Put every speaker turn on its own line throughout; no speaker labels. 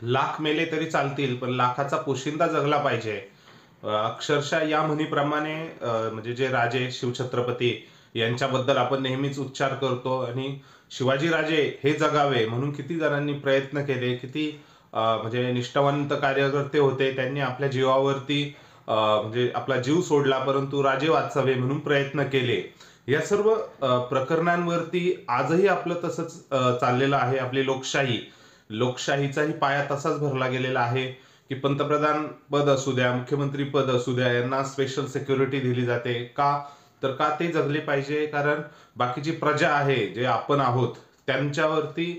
लाख मेले तरी चालतील, पण लाखाचा पोशिंदा जगला पाहिजे. अक्षरशः या म्हणीप्रमाणे म्हणजे जे राजे शिवछत्रपती यांच्याबद्दल आपण नेहमीच उच्चार करतो आणि शिवाजीराजे हे जगावे म्हणून किती जणांनी प्रयत्न केले, किती म्हणजे निष्ठावंत कार्यकर्ते होते. त्यांनी आपल्या जीवावरती म्हणजे आपला जीव सोडला, परंतु राजे वाचावे म्हणून प्रयत्न केले. या सर्व प्रकरणांवरती आजही आपलं तसंच चाललेलं आहे. आपली लोकशाहीचाही पाया तसाच भरला गेलेला आहे की पंतप्रधान पद असू द्या, मुख्यमंत्री पद असू द्या, यांना स्पेशल सिक्युरिटी दिली जाते. का तर का ते जगले पाहिजे, कारण बाकीची प्रजा आहे, जे आपण आहोत, त्यांच्यावरती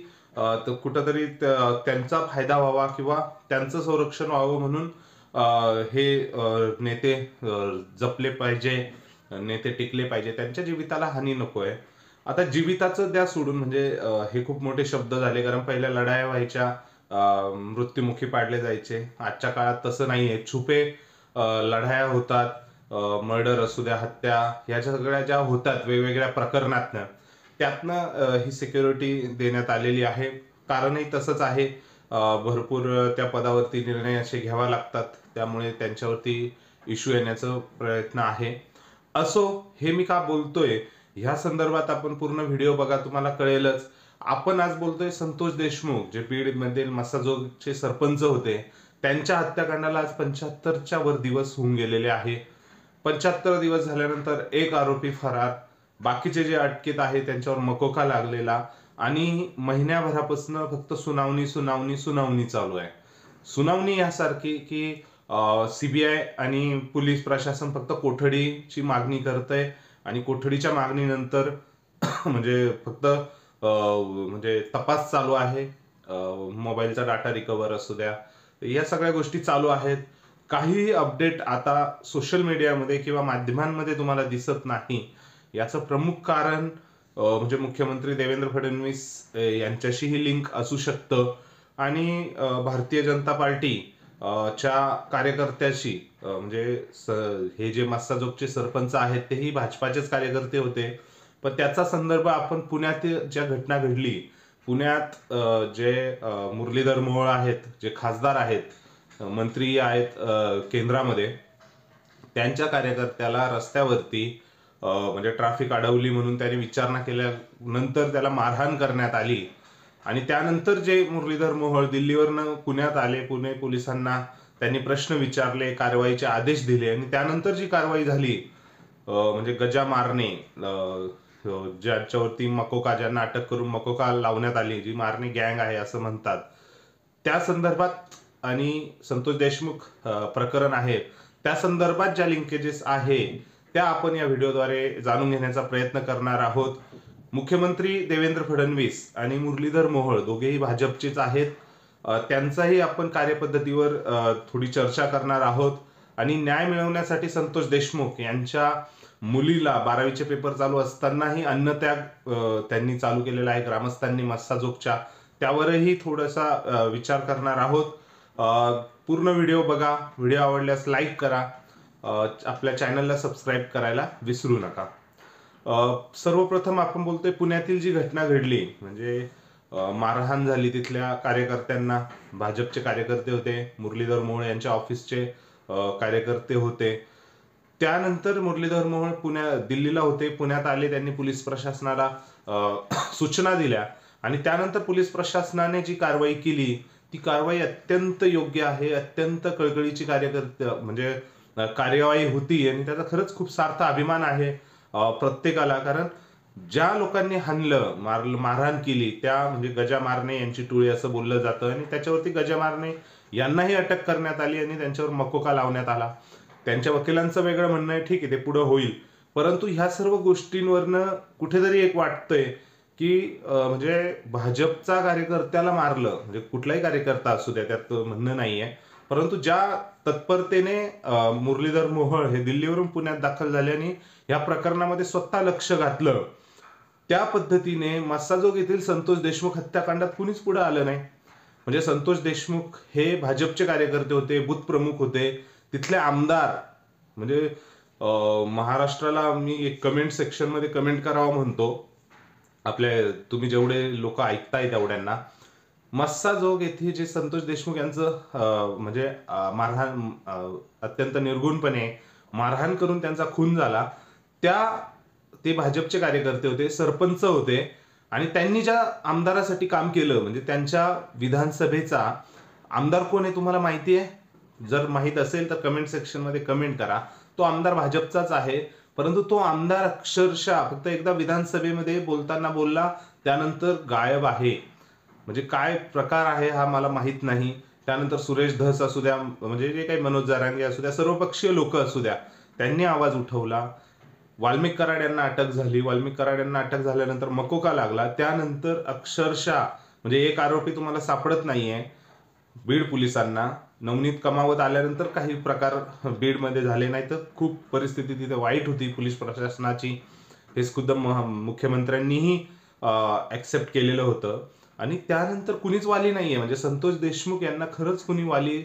कुठंतरी त्यांचा फायदा व्हावा किंवा त्यांचं संरक्षण व्हावं म्हणून हे नेते जपले पाहिजे, नेते टिकले पाहिजे, त्यांच्या जीविताला हानी नकोय. आता जीविताचं द्या सोडून, म्हणजे हे खूप मोठे शब्द झाले, कारण पहिल्या लढाया व्हायच्या, मृत्युमुखी पाडले जायचे. आजच्या काळात तसं नाहीये. छुपे लढाया होतात, मर्डर असू द्या, हत्या, ह्याच्या सगळ्या ज्या होतात वेगवेगळ्या प्रकरणातनं, त्यातनं ही सिक्युरिटी देण्यात आलेली आहे. कारणही तसंच आहे. भरपूर त्या पदावरती निर्णय असे घ्यावा लागतात, त्यामुळे त्यांच्यावरती इश्यू येण्याचा प्रयत्न आहे. असो, हे मी का बोलतोय ह्या संदर्भात आपण पूर्ण व्हिडिओ बघा, तुम्हाला कळेलच. आपण आज बोलतोय संतोष देशमुख, जे बीड मध्ये मस्साजोगचे सरपंच होते, त्यांच्या हत्याकांडाला आज 75च्या वर दिवस होऊन गेलेले आहे. 75 दिवस झाल्यानंतर एक आरोपी फरार, बाकीचे जे अटकेत आहे त्यांच्यावर मकोका लागलेला, आणि महिन्याभरापासून फक्त सुनावणी सुनावणी सुनावणी चालू आहे. सुनावणी यासारखी की सीबीआय आणि पोलीस प्रशासन फक्त कोठडीची मागणी करतंय, आणि कोठडीच्या मागणीनंतर म्हणजे फक्त म्हणजे तपास चालू आहे. मोबाईलचा डाटा रिकव्हर असू द्या, या सगळ्या गोष्टी चालू आहेत. काही अपडेट आता सोशल मीडियामध्ये किंवा माध्यमांमध्ये तुम्हाला दिसत नाही. याचं प्रमुख कारण म्हणजे मुख्यमंत्री देवेंद्र फडणवीस यांच्याशी ही लिंक असू शकतं, आणि भारतीय जनता पार्टी च्या कार्यकर्त्याशी, म्हणजे हे जे मस्साजोगचे सरपंच आहेत तेही भाजपाचेच कार्यकर्ते होते. पण त्याचा संदर्भ आपण पुण्यात ज्या घटना घडली, पुण्यात जे मुरलीधर मोहोळ आहेत, जे खासदार आहेत, मंत्री आहेत केंद्रामध्ये, त्यांच्या कार्यकर्त्याला रस्त्यावरती म्हणजे ट्रॅफिक अडवली म्हणून त्याने विचारणा केल्यानंतर त्याला मारहाण करण्यात आली. आणि त्यानंतर जे मुरलीधर मोहोळ दिल्लीवरनं पुण्यात आले, पुणे पोलिसांना त्यांनी प्रश्न विचारले, कारवाईचे आदेश दिले, आणि त्यानंतर जी कारवाई झाली म्हणजे गजा मारणे, ज्यांच्यावरती मकोका, ज्यांना अटक करून मकोका लावण्यात आली, जी मारणे गँग आहे असं म्हणतात, त्या संदर्भात, आणि संतोष देशमुख प्रकरण आहे त्या संदर्भात ज्या लिंकेजेस आहे त्या आपण या व्हिडिओद्वारे जाणून घेण्याचा प्रयत्न करणार आहोत. मुख्यमंत्री देवेंद्र फडणवीस आणि मुरलीधर मोहोळ दोघेही भाजपचेच आहेत. त्यांचाही आपण कार्यपद्धतीवर थोडी चर्चा करणार आहोत, आणि न्याय मिळवण्यासाठी संतोष देशमुख यांच्या मुलीला 12वीचे पेपर चालू असतानाही अन्नत्याग त्यांनी चालू केलेला आहे ग्रामस्थांनी मस्साजोगच्या, त्यावरही थोडासा विचार करणार आहोत. पूर्ण व्हिडिओ बघा, व्हिडिओ आवडल्यास लाईक करा, आपल्या चॅनलला सबस्क्राईब करायला विसरू नका. सर्वप्रथम आपण बोलतोय पुण्यातील जी घटना घडली, म्हणजे मारहाण झाली तिथल्या कार्यकर्त्यांना. भाजपचे कार्यकर्ते होते, मुरलीधर मोहोळ यांच्या ऑफिसचे कार्यकर्ते होते. त्यानंतर मुरलीधर मोहोळ दिल्लीला होते, पुण्यात आले, त्यांनी पोलीस प्रशासनाला सूचना दिल्या, आणि त्यानंतर पोलीस प्रशासनाने जी कारवाई केली ती कारवाई अत्यंत योग्य आहे, अत्यंत कळकळीची म्हणजे कार्यवाही होती, आणि त्याचा खरंच खूप सार्थ अभिमान आहे प्रत्येकाला. कारण ज्या लोकांनी हाणलं, मारहाण केली, त्या म्हणजे गजा मारणे यांची टोळी असं बोललं जातं, आणि त्याच्यावरती गजा मारणे यांनाही अटक करण्यात आली आणि त्यांच्यावर मकोका लावण्यात आला. त्यांच्या वकिलांचं वेगळं म्हणणं आहे, ठीक आहे, ते पुढे होईल. परंतु ह्या सर्व गोष्टींवरनं कुठेतरी एक वाटतंय की म्हणजे भाजपचा कार्यकर्त्याला मारलं, म्हणजे कुठलाही कार्यकर्ता असू द्या, त्यात म्हणणं नाहीये, परंतु ज्या तत्परतेने मुरलीधर मोहोळ हे दिल्लीवरून पुण्यात दाखल झाले आणि या प्रकरणामध्ये स्वतः लक्ष घातलं, त्या पद्धतीने मस्साजोग येथील संतोष देशमुख हत्याकांडात कुणीच पुढे आलं नाही. म्हणजे संतोष देशमुख हे भाजपचे कार्यकर्ते होते, बूथ प्रमुख होते, तिथले आमदार, म्हणजे महाराष्ट्राला मी एक कमेंट सेक्शन मध्ये कमेंट करावं म्हणतो, आपल्या तुम्ही जेवढे लोक ऐकताय तेवढ्यांना, मस्साजोग येथे जे संतोष देशमुख यांचं म्हणजे मारहाण अत्यंत निर्गुणपणे मारहाण करून त्यांचा खून झाला, ते भाजपचे कार्यकर्ते होते, सरपंच होते आणि त्यांनी ज्या आमदारासाठी काम केलं म्हणजे त्यांच्या विधानसभेचा आमदार कोण आहे तुम्हाला माहिती आहे? जर माहित असेल तर कमेंट सेक्शन मध्ये कमेंट करा. तो आमदार भाजपचाच आहे, परंतु तो आमदार अक्षरशः फक्त एकदा विधानसभेमध्ये बोलताना बोलला, त्यानंतर गायब आहे. म्हणजे काय प्रकार आहे हा मला माहित नाही. त्यानंतर सुरेश धस असू द्या, म्हणजे जे काही मनोज जरांगे असू द्या, सर्वपक्षीय लोक असू द्या, त्यांनी आवाज उठवला. वाल्मिक कराड यांना अटक झाली. वाल्मिक कराड यांना अटक झाल्यानंतर मकोका लागला. त्यानंतर अक्षरशः म्हणजे एक आरोपी तुम्हाला सापडत नाहीये बीड पोलिसांना. नवनीत कमावत आल्यानंतर काही प्रकार बीडमध्ये झाले, नाही तर खूप परिस्थिती तिथे वाईट होती पोलीस प्रशासनाची. हे खुद्द मुख्यमंत्र्यांनीही ऍक्सेप्ट केलेलं होतं. आणि त्यानंतर कुणीच वाली नाहीये, म्हणजे संतोष देशमुख यांना खरंच कुणी वाली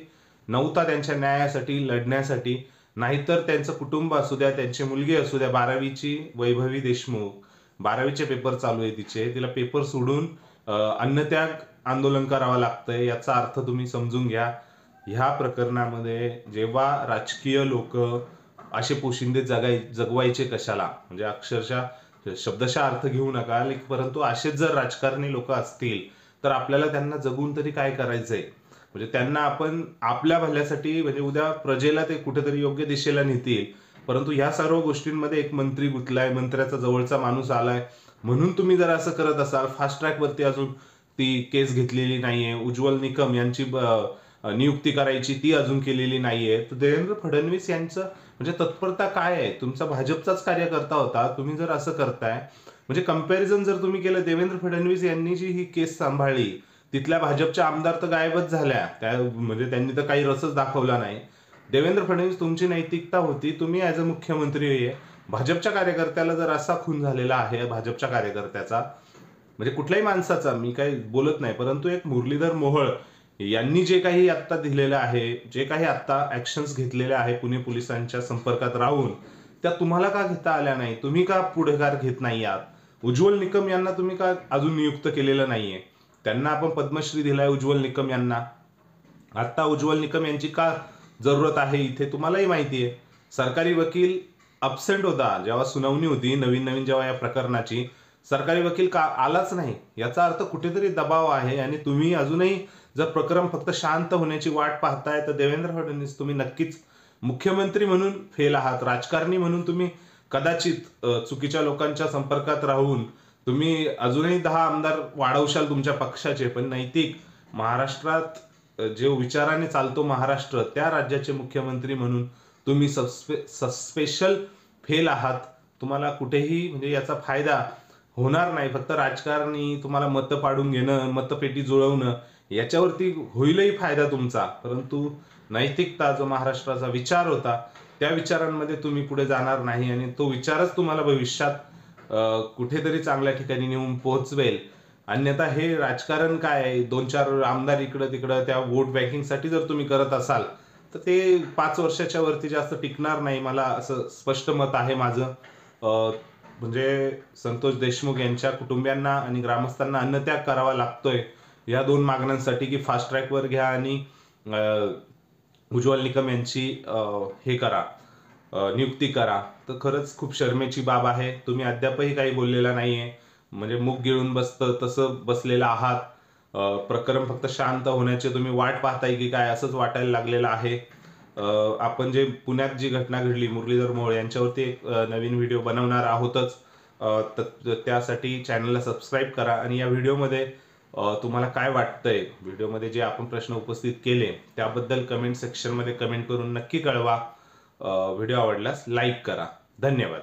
नव्हता त्यांच्या न्यायासाठी लढण्यासाठी. नाहीतर त्यांचं कुटुंब असू द्या, त्यांची मुलगी असू द्या, 12वीची वैभवी देशमुख, 12वीचे पेपर चालू आहे तिचे, तिला पेपर सोडून अन्नत्याग आंदोलन करावं लागतंय. याचा अर्थ तुम्ही समजून घ्या. ह्या प्रकरणामध्ये जेव्हा राजकीय लोक असे पोशिंदे जगवायचे कशाला, म्हणजे अक्षरशः शब्दशः अर्थ घेऊ नका, परंतु असेच जर राजकारणी लोक असतील तर आपल्याला त्यांना जगून तरी काय करायचंय. म्हणजे त्यांना आपण आपल्या भल्यासाठी, म्हणजे उद्या प्रजेला ते कुठेतरी योग्य दिशेला नेतील, परंतु ह्या सर्व गोष्टींमध्ये एक मंत्री गुंतलाय, मंत्र्याचा जवळचा माणूस आलाय म्हणून तुम्ही जर असं करत असाल. फास्ट ट्रॅक वरती अजून ती केस घेतलेली नाहीये. उज्ज्वल निकम यांची नियुक्ती करायची ती अजून केलेली नाहीये. तर देवेंद्र फडणवीस यांचं म्हणजे तत्परता काय आहे? तुमचा भाजपचाच कार्यकर्ता होता, तुम्ही जर असं करताय, म्हणजे कंपॅरिझन जर तुम्ही केलं, देवेंद्र फडणवीस यांनी जी ही केस सांभाळली तिथल्या भाजपच्या आमदार तर गायबच झाल्या, त्या म्हणजे त्यांनी तर काही रसच दाखवला नाही. देवेंद्र फडणवीस तुमची नैतिकता होती, तुम्ही ऍज अ मुख्यमंत्री आहे, भाजपच्या कार्यकर्त्याला जर असा खून झालेला आहे भाजपच्या कार्यकर्त्याचा, म्हणजे कुठल्याही माणसाचा, मी काही बोलत नाही, परंतु एक मुरलीधर मोहोळ यांनी जे काही आता दिलेलं आहे, जे काही आता ऍक्शन्स घेतलेले आहे पुणे पोलिसांच्या संपर्कात राहून, त्या तुम्हाला का घेता आल्या नाही? तुम्ही का पुढाकार घेत नाही आहात? उज्ज्वल निकम यांना तुम्ही का अजून नियुक्त केलेलं नाहीये? त्यांना आपण पद्मश्री दिलाय उज्ज्वल निकम यांना. आता उज्ज्वल निकम यांची का जरूरत आहे इथे तुम्हालाही माहिती आहे. सरकारी वकील अब्सेंट होता जेव्हा सुनावणी होती नवीन जेव्हा या प्रकरणाची, सरकारी वकील का आलाच नाही. याचा अर्थ कुठेतरी दबाव आहे. आणि तुम्ही अजूनही जर प्रकरण फक्त शांत होण्याची वाट पाहताय तर देवेंद्र फडणवीस तुम्ही नक्कीच मुख्यमंत्री म्हणून फेल आहात. राजकारणी म्हणून तुम्ही कदाचित चुकीच्या लोकांच्या संपर्कात राहून तुम्ही अजूनही 10 आमदार वाढवशाल तुमच्या पक्षाचे, पण नैतिक महाराष्ट्रात जे विचाराने चालतो महाराष्ट्र, त्या राज्याचे मुख्यमंत्री म्हणून तुम्ही स्पेशल फेल आहात. तुम्हाला कुठेही म्हणजे याचा फायदा होणार नाही. फक्त राजकारणी तुम्हाला मतं पाडून घेणं, मतपेटी जुळवणं, याच्यावरती होईलही फायदा तुमचा, परंतु नैतिकता जो महाराष्ट्राचा विचार होता त्या विचारांमध्ये तुम्ही पुढे जाणार नाही. आणि तो विचारच तुम्हाला भविष्यात कुठेतरी चांगल्या ठिकाणी नेऊन पोहोचवेल. अन्यथा हे राजकारण काय आहे, 2-4 आमदार इकडं तिकडं त्या वोट बँकिंगसाठी जर तुम्ही करत असाल तर ते 5 वर्षाच्या वरती जास्त टिकणार नाही. मला असं स्पष्ट मत आहे माझं. म्हणजे संतोष देशमुख यांच्या कुटुंबियांना आणि ग्रामस्थांना अन्नत्याग करावा लागतोय या 2 मागण्यांसाठी, की फास्ट ट्रॅकवर घ्या आणि उज्ज्वल निकम यांची हे करा, नियुक्ती करा. तर खरंच खूप शर्मेची बाब आहे. तुम्ही अद्यापही काही बोललेला नाहीये, म्हणजे मुख गिळून बसतं तसं बसलेलं आहात. प्रकरण फक्त शांत होण्याचे तुम्ही वाट पाहताय की काय असंच वाटायला लागलेलं आहे. आपण जे पुण्यात जी घटना घडली मुरलीधर मोहोळ यांच्यावरती एक नवीन व्हिडिओ बनवणार आहोतच. त्यासाठी चॅनलला सबस्क्राईब करा. आणि या व्हिडिओमध्ये तुम्हाला काय वाटतंय, व्हिडिओमध्ये जे आपण प्रश्न उपस्थित केले त्याबद्दल कमेंट सेक्शनमध्ये कमेंट करून नक्की कळवा. व्हिडिओ आवडल्यास लाईक करा. धन्यवाद.